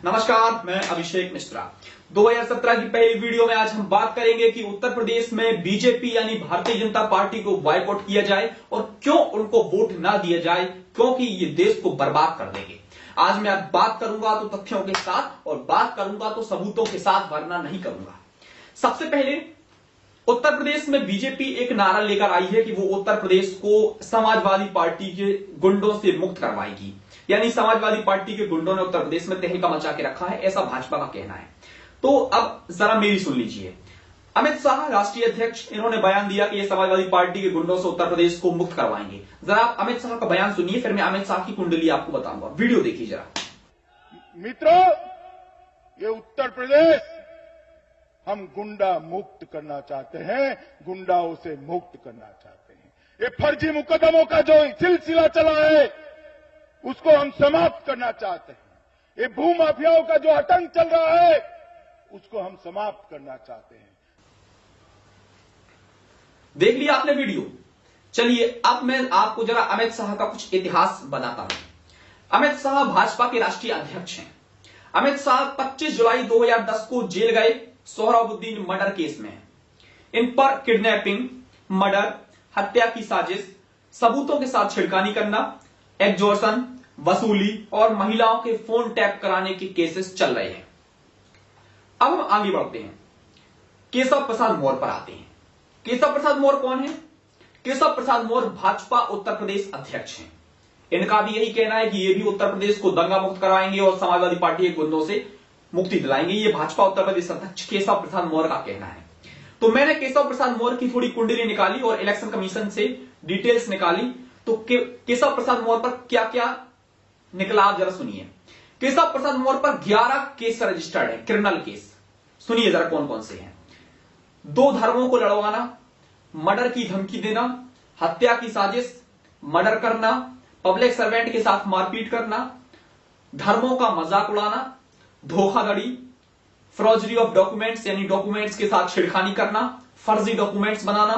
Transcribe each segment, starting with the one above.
नमस्कार, मैं अभिषेक मिश्रा। 2017 की पहली वीडियो में आज हम बात करेंगे कि उत्तर प्रदेश में बीजेपी यानी भारतीय जनता पार्टी को बॉयकॉट किया जाए और क्यों उनको वोट ना दिया जाए, क्योंकि ये देश को बर्बाद कर देंगे। आज मैं बात करूंगा तो तथ्यों के साथ और बात करूंगा तो सबूतों के साथ, वरना नहीं करूंगा। सबसे पहले उत्तर प्रदेश में बीजेपी एक नारा लेकर आई है कि वो उत्तर प्रदेश को समाजवादी पार्टी के गुंडों से मुक्त करवाएगी, यानी समाजवादी पार्टी के गुंडों ने उत्तर प्रदेश में तहलका मचा के रखा है, ऐसा भाजपा का कहना है। तो अब जरा मेरी सुन लीजिए। अमित शाह राष्ट्रीय अध्यक्ष, इन्होंने बयान दिया कि ये समाजवादी पार्टी के गुंडों से उत्तर प्रदेश को मुक्त करवाएंगे। जरा आप अमित शाह का बयान सुनिए, फिर मैं अमित शाह की कुंडली आपको बताऊंगा। वीडियो देखिए जरा। मित्रों, ये उत्तर प्रदेश हम गुंडा मुक्त करना चाहते हैं, गुंडाओं से मुक्त करना चाहते हैं। ये फर्जी मुकदमों का जो सिलसिला चला है उसको हम समाप्त करना चाहते हैं। ये भू माफियाओं का जो आतंक चल रहा है उसको हम समाप्त करना चाहते हैं। देख लिया आपने वीडियो। चलिए अब मैं आपको जरा अमित शाह का कुछ इतिहास बताता हूं। अमित शाह भाजपा के राष्ट्रीय अध्यक्ष हैं। अमित शाह 25 जुलाई 2010 को जेल गए सोहराबुद्दीन मर्डर केस में। इन पर किडनैपिंग, मर्डर, हत्या की साजिश, सबूतों के साथ छिड़कानी करना, एक्सटॉर्शन, वसूली और महिलाओं के फोन टैप कराने के केसेस चल रहे हैं। अब हम आगे बढ़ते हैं, केशव प्रसाद मौर्य पर आते हैं। केशव प्रसाद मौर्य कौन है? केशव प्रसाद मौर्य भाजपा उत्तर प्रदेश अध्यक्ष हैं। इनका भी यही कहना है कि ये भी उत्तर प्रदेश को दंगा मुक्त कराएंगे और समाजवादी पार्टी के गुंडों से मुक्ति दिलाएंगे। ये भाजपा उत्तर प्रदेश अध्यक्ष केशव प्रसाद मौर्य का कहना है। तो मैंने केशव प्रसाद मौर्य की थोड़ी कुंडली निकाली और इलेक्शन कमीशन से डिटेल्स निकाली। तो केशव प्रसाद मौर्य पर क्या क्या निकला आप जरा सुनिए। केशव प्रसाद मौर्य पर 11 केस रजिस्टर्ड है, क्रिमिनल केस। सुनिए जरा कौन कौन से हैं। 2 धर्मों को लड़वाना, मर्डर की धमकी देना, हत्या की साजिश, मर्डर करना, पब्लिक सर्वेंट के साथ मारपीट करना, धर्मों का मजाक उड़ाना, धोखाधड़ी, फ्रॉजरी ऑफ डॉक्यूमेंट्स यानी डॉक्यूमेंट्स के साथ छिड़खानी करना, फर्जी डॉक्यूमेंट्स बनाना,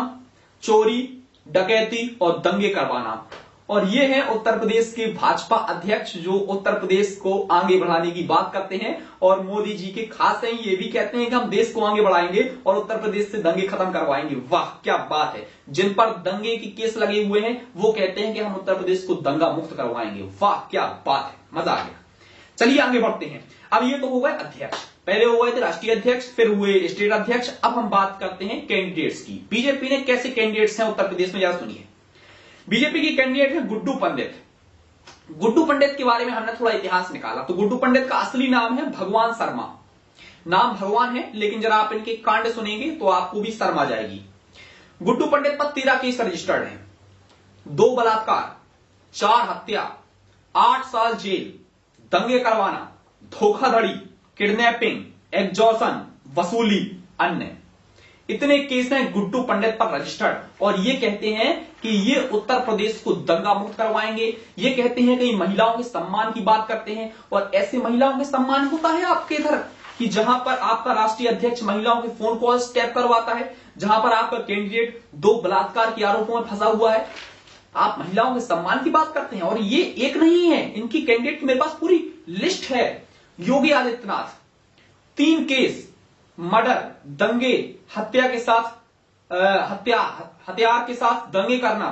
चोरी, डकैती और दंगे करवाना। और ये हैं उत्तर प्रदेश के भाजपा अध्यक्ष जो उत्तर प्रदेश को आगे बढ़ाने की बात करते हैं और मोदी जी के खास हैं। ये भी कहते हैं कि हम देश को आगे बढ़ाएंगे और उत्तर प्रदेश से दंगे खत्म करवाएंगे। वाह क्या बात है। जिन पर दंगे के केस लगे हुए हैं वो कहते हैं कि हम उत्तर प्रदेश को दंगा मुक्त करवाएंगे। वाह क्या बात है, मजा आ गया। चलिए आगे बढ़ते हैं। अब ये तो हो गए अध्यक्ष, पहले हो गए थे राष्ट्रीय अध्यक्ष, फिर हुए स्टेट अध्यक्ष। अब हम बात करते हैं कैंडिडेट्स की। बीजेपी ने कैसे कैंडिडेट्स हैं उत्तर प्रदेश में, जरा सुनिए। बीजेपी की कैंडिडेट है गुड्डू पंडित। गुड्डू पंडित के बारे में हमने थोड़ा इतिहास निकाला। तो गुड्डू पंडित का असली नाम है भगवान शर्मा। नाम भगवान है, लेकिन जरा आप इनके कांड सुनेंगे तो आपको भी शर्म आ जाएगी। गुड्डू पंडित पर 13 केस रजिस्टर्ड हैं। 2 बलात्कार, 4 हत्या, 8 साल जेल, दंगे करवाना, धोखाधड़ी, किडनैपिंग, एक्सटॉर्शन, वसूली, अन्य, इतने केस हैं गुड्डू पंडित पर रजिस्टर्ड। और ये कहते हैं कि ये उत्तर प्रदेश को दंगा मुक्त करवाएंगे। ये कहते हैं कि महिलाओं के सम्मान की बात करते हैं। और ऐसे महिलाओं के सम्मान होता है आपके इधर कि जहां पर आपका राष्ट्रीय अध्यक्ष महिलाओं के फोन कॉल्स टैप करवाता है, जहां पर आपका कैंडिडेट 2 बलात्कार के आरोपों में फंसा हुआ है, आप महिलाओं के सम्मान की बात करते हैं। और ये एक नहीं है, इनकी कैंडिडेट की मेरे पास पूरी लिस्ट है। योगी आदित्यनाथ 3 केस, मर्डर, दंगे, हत्या के साथ हथियार के साथ दंगे करना,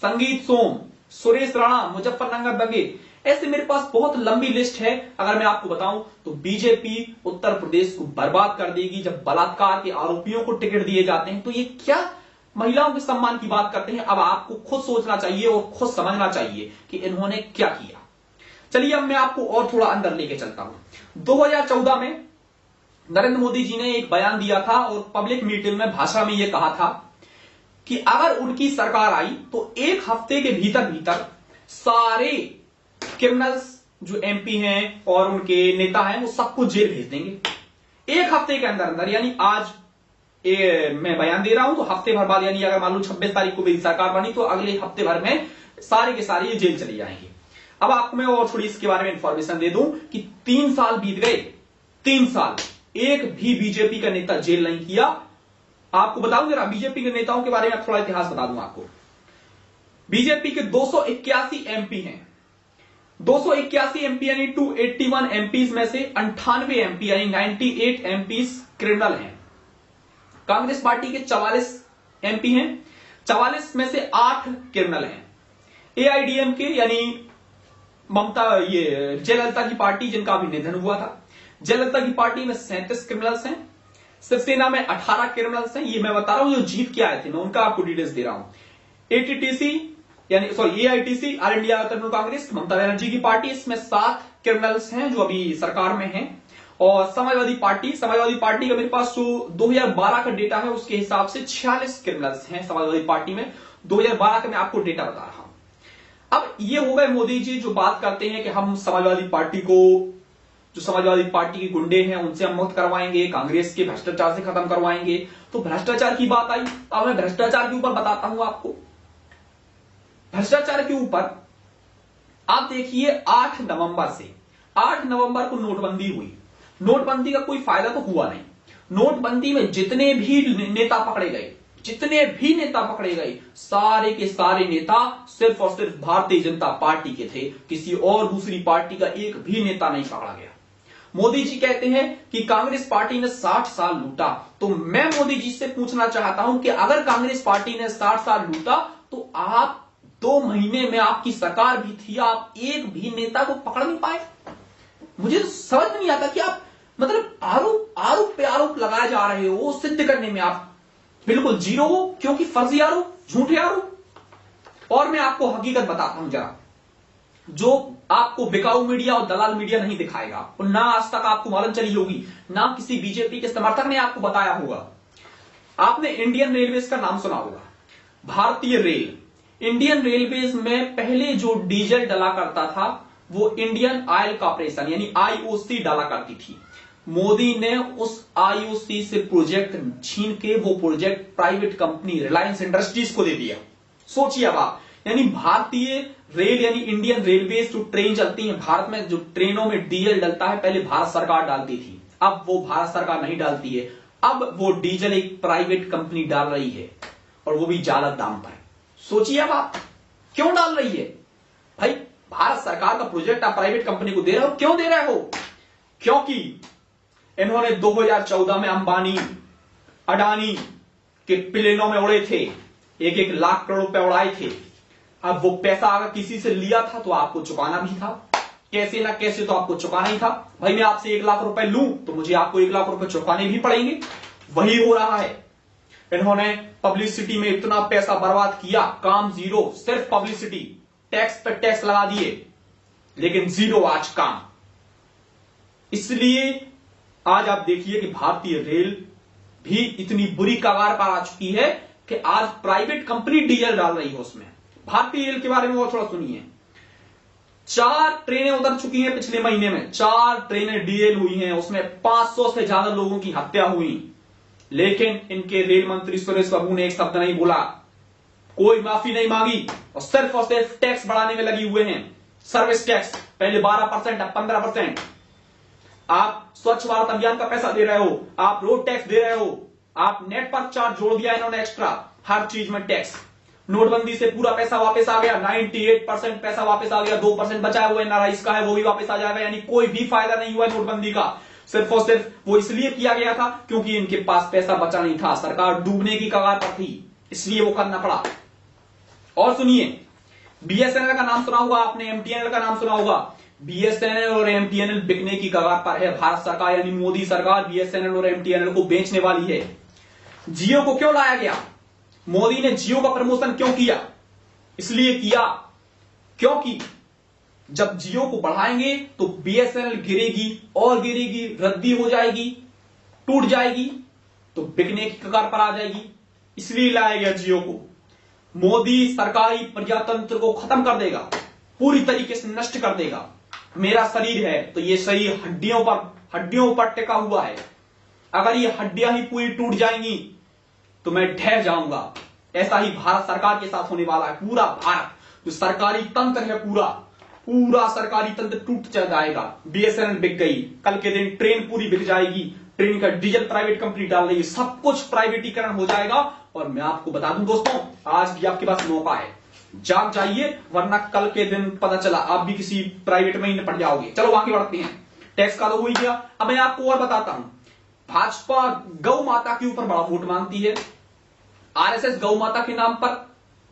संगीत सोम, सुरेश राणा, मुजफ्फरनगर दंगे, ऐसे मेरे पास बहुत लंबी लिस्ट है। अगर मैं आपको बताऊं तो बीजेपी उत्तर प्रदेश को बर्बाद कर देगी। जब बलात्कार के आरोपियों को टिकट दिए जाते हैं तो ये क्या महिलाओं के सम्मान की बात करते हैं। अब आपको खुद सोचना चाहिए और खुद समझना चाहिए कि इन्होंने क्या किया। चलिए अब मैं आपको और थोड़ा अंदर लेके चलता हूं। 2014 में नरेंद्र मोदी जी ने एक बयान दिया था और पब्लिक मीटिंग में भाषण में यह कहा था कि अगर उनकी सरकार आई तो 1 हफ्ते के भीतर भीतर सारे क्रिमिनल्स जो एमपी हैं और उनके नेता हैं वो सबको जेल भेज देंगे 1 हफ्ते के अंदर अंदर। यानी आज मैं बयान दे रहा हूं तो हफ्ते भर बाद, यानी अगर मान लो 26 तारीख को मेरी सरकार बनी तो अगले हफ्ते भर में सारे के सारे ये जेल चले जाएंगे। अब आपको मैं और थोड़ी इसके बारे में इंफॉर्मेशन दे दूं कि 3 साल बीत गए, 3 साल एक भी बीजेपी का नेता जेल नहीं किया। आपको बताऊं जरा बीजेपी के नेताओं के बारे में थोड़ा इतिहास बता दूं आपको। बीजेपी के 281 एमपी हैं, 281 एमपी यानी 281 एमपीज में से 98 एमपी यानी 98 एमपीज क्रिमिनल हैं। कांग्रेस पार्टी के 44 एमपी हैं, 44 में से 8 क्रिमिनल हैं। एआईडीएमके यानी जयललिता की पार्टी, जिनका अभी निधन हुआ था, जयललिता की पार्टी में 37 क्रिमिनल्स हैं। शिवसेना में 18 क्रिमिनल्स हैं। ये मैं बता रहा हूं जो जीत के आए थे, मैं उनका आपको डिटेल्स दे रहा हूं। AITC all India Trinamool Congress, Mamata Banerjee की पार्टी, इसमें 7 क्रिमिनल्स हैं जो अभी सरकार में हैं। और समाजवादी पार्टी का मेरे पास जो 2012 का डेटा है उसके हिसाब से 46 क्रिमिनल्स हैं समाजवादी पार्टी में। 2012 का मैं आपको डेटा बता रहा हूं। अब ये हो गए मोदी जी जो बात करते हैं कि हम समाजवादी पार्टी को, जो समाजवादी पार्टी के गुंडे हैं उनसे हम मुक्त करवाएंगे, कांग्रेस के भ्रष्टाचार से खत्म करवाएंगे। तो भ्रष्टाचार की बात आई, अब मैं भ्रष्टाचार के ऊपर बताता हूं आपको। भ्रष्टाचार के ऊपर आप देखिए 8 नवंबर को नोटबंदी हुई। नोटबंदी का कोई फायदा तो हुआ नहीं। नोटबंदी में जितने भी नेता पकड़े गए, सारे के सारे नेता सिर्फ और सिर्फ भारतीय जनता पार्टी के थे। किसी और दूसरी पार्टी का एक भी नेता नहीं पकड़ा गया। मोदी जी कहते हैं कि कांग्रेस पार्टी ने 60 साल लूटा। तो मैं मोदी जी से पूछना चाहता हूं कि अगर कांग्रेस पार्टी ने 60 साल लूटा तो आप 2 महीने में आपकी सरकार भी थी, आप एक भी नेता को पकड़ नहीं पाए। मुझे तो समझ नहीं आता कि आप मतलब आरोप पे आरोप लगाए जा रहे हो, सिद्ध करने में आप बिल्कुल जीरो हो, क्योंकि फर्जी आरोप, झूठे आरोप। और मैं आपको हकीकत बताता हूं जरा, जो आपको बिकाऊ मीडिया और दलाल मीडिया नहीं दिखाएगा, और ना आज तक आपको मालूम चली होगी, ना किसी बीजेपी के समर्थक ने आपको बताया होगा। आपने इंडियन रेलवेज का नाम सुना होगा, भारतीय रेल। इंडियन रेलवेज में पहले जो डीजल डला करता था वो इंडियन ऑयल कॉर्पोरेशन यानी आईओसी डाला करती थी। मोदी ने उस आईओसी से प्रोजेक्ट छीन के वो project private company Reliance industries को दे दिया। सोचिए अब आप, यानी भारतीय रेल यानी इंडियन रेलवेज जो ट्रेन चलती है भारत में, जो ट्रेनों में डीजल डलता है, पहले भारत सरकार डालती थी, अब वो भारत सरकार नहीं डालती है। अब वो डीजल एक प्राइवेट कंपनी डाल रही है, और वो भी जायज दाम पर। सोचिए अब आप, क्यों डाल रही है भाई? भारत सरकार का प्रोजेक्ट आप प्राइवेट कंपनी को दे रहे हो, क्यों दे रहे हो? क्योंकि इन्होंने 2014 में अंबानी अडानी के प्लेनों में उड़े थे, 1-1 लाख करोड़ रुपए उड़ाए थे। अब वो पैसा अगर किसी से लिया था तो आपको चुकाना भी था, कैसे ना कैसे तो आपको चुकाना ही था। भाई मैं आपसे 1 लाख रुपए लूं तो मुझे आपको 1 लाख रुपए चुकाने भी पड़ेंगे। वही हो रहा है। इन्होंने पब्लिसिटी में इतना पैसा बर्बाद किया, काम जीरो, सिर्फ पब्लिसिटी, टैक्स पे टैक्स लगा दिए, लेकिन जीरो आज काम। इसलिए आज आप देखिए कि भारतीय रेल भी इतनी बुरी कगार पर आ चुकी है कि आज प्राइवेट कंपनी डीजल डाल रही है उसमें। भारतीय रेल के बारे में और थोड़ा सुनिए। 4 ट्रेनें उतर चुकी हैं पिछले महीने में, 4 ट्रेनें डीएल हुई हैं, उसमें 500 से ज्यादा लोगों की हत्या हुई। लेकिन इनके रेल मंत्री सुरेश प्रभु ने एक शब्द नहीं बोला, कोई माफी नहीं मांगी, और सिर्फ टैक्स बढ़ाने में लगी हुए हैं। सर्विस टैक्स पहले 12%, अब 15%। आप स्वच्छ भारत अभियान का पैसा दे रहे हो, आप रोड टैक्स दे रहे हो, आप नेट पर चार्ज जोड़ दिया इन्होंने एक्स्ट्रा, हर चीज में टैक्स। नोटबंदी से पूरा पैसा वापस आ गया, 98% पैसा वापस आ गया, 2% बचाए हुए एनआरआईज का है वो भी वापस आ जाएगा। यानी कोई भी फायदा नहीं हुआ नोटबंदी का। सिर्फ और सिर्फ वो इसलिए किया गया था क्योंकि इनके पास पैसा बचा नहीं था, सरकार डूबने की कगार पर थी, इसलिए वो करना पड़ा। और सुनिए, बीएसएनएल का नाम सुना होगा आपने, एमटीएनएल का नाम सुना होगा। बीएसएनएल और एमटीएनएल बिकने की कगार पर है। भारत सरकार यानी मोदी सरकार बीएसएनएल और एमटीएनएल को बेचने वाली है। जियो को क्यों लाया गया? मोदी ने जियो का प्रमोशन क्यों किया? इसलिए किया क्योंकि जब जियो को बढ़ाएंगे तो बीएसएनएल गिरेगी और गिरेगी, रद्दी हो जाएगी, टूट जाएगी, तो बिकने की कगार पर आ जाएगी। इसलिए लाया गया जियो को। मोदी सरकारी प्रजातंत्र को खत्म कर देगा, पूरी तरीके से नष्ट कर देगा। मेरा शरीर है तो ये शरीर हड्डियों पर टिका हुआ है। अगर ये हड्डियां ही पूरी टूट जाएंगी तो मैं ढह जाऊंगा। ऐसा ही भारत सरकार के साथ होने वाला है। पूरा भारत जो सरकारी तंत्र है, पूरा सरकारी तंत्र टूट जाएगा। बीएसएनएल बिक गई, कल के दिन ट्रेन पूरी बिक जाएगी, ट्रेन का डीजल प्राइवेट कंपनी डाल रही है, सब कुछ प्राइवेटीकरण हो जाएगा। और मैं आपको बता दूं दोस्तों, आज भी आपके पास मौका है, जाग जाइए, वरना कल के दिन पता चला आप भी किसी प्राइवेट में ही निपट जाओगे। चलो आगे बढ़ते हैं। टैक्स का तो हो ही गया। अब मैं आपको और बताता हूं, भाजपा गौ माता के ऊपर बड़ा वोट मांगती है, आरएसएस गौ माता के नाम पर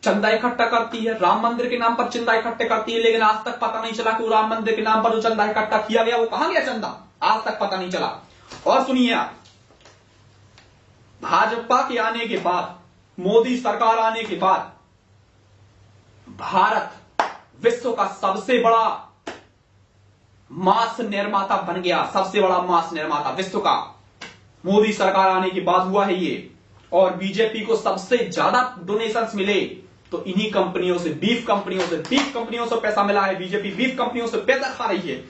चंदा इकट्ठा करती है, राम मंदिर के नाम पर चंदा इकट्ठा करती है, लेकिन आज तक पता नहीं चला कि वो राम मंदिर के नाम पर जो चंदा इकट्ठा किया गया वो कहां गया चंदा, आज तक पता नहीं चला। और सुनिए आप, भाजपा के आने के बाद, मोदी सरकार आने के बाद भारत विश्व का सबसे बड़ा मांस निर्माता बन गया, सबसे बड़ा मांस निर्माता विश्व का मोदी सरकार आने के बाद हुआ है ये। और बीजेपी को सबसे ज्यादा डोनेशंस मिले तो इन्हीं कंपनियों से, बीफ कंपनियों से पैसा मिला है। बीजेपी बीफ कंपनियों से पैसा खा रही है।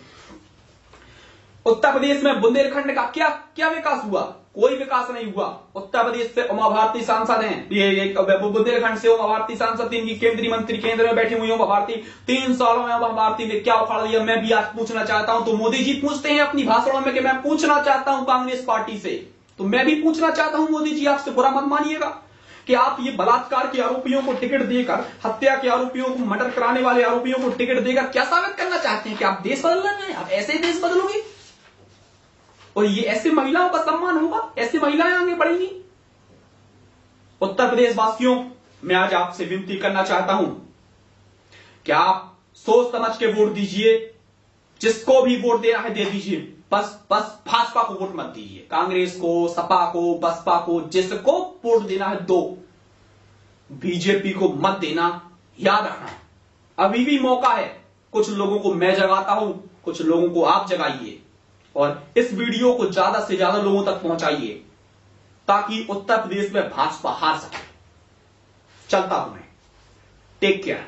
उत्तर प्रदेश में बुंदेलखंड का क्या क्या विकास हुआ? कोई विकास नहीं हुआ। उत्तर प्रदेश से उमा भारती सांसद हैं, ये बुंदेलखंड से उमा भारती सांसद, इनकी केंद्रीय मंत्री केंद्र में बैठी हुई उमा भारती, 3 सालों में उमा भारती ने क्या उखाड़ दिया? मैं भी आज पूछना चाहता हूं, तो मोदी जी पूछते हैं अपनी भाषणों में कि मैं पूछना चाहता हूं कांग्रेस पार्टी से, तो मैं भी पूछना चाहता हूं मोदी जी आपसे, बुरा मत मानिएगा कि आप ये बलात्कार के आरोपियों को टिकट देकर, हत्या के आरोपियों को, मर्डर कराने वाले आरोपियों को टिकट देकर क्या साबित करना चाहते हैं कि आप देश बदल रहे हैं, आप ऐसे देश बदलोगे और ये ऐसे महिलाओं का सम्मान होगा, ऐसी महिलाएं आगे बढ़ेंगी। उत्तर प्रदेश वासियों, मैं आज आपसे विनती करना चाहता हूं कि आप सोच समझ के वोट दीजिए, जिसको भी वोट देना है दे दीजिए, बस भाजपा को वोट मत दीजिए, कांग्रेस को, सपा को, बसपा को, जिसको वोट देना है दो, बीजेपी को मत देना। याद रखना अभी भी मौका है, कुछ लोगों को मैं जगाता हूं, कुछ लोगों को आप जगाइए और इस वीडियो को ज्यादा से ज्यादा लोगों तक पहुंचाइए ताकि उत्तर प्रदेश में भाजपा हार सके। चलता हूं मैं, टेक केयर।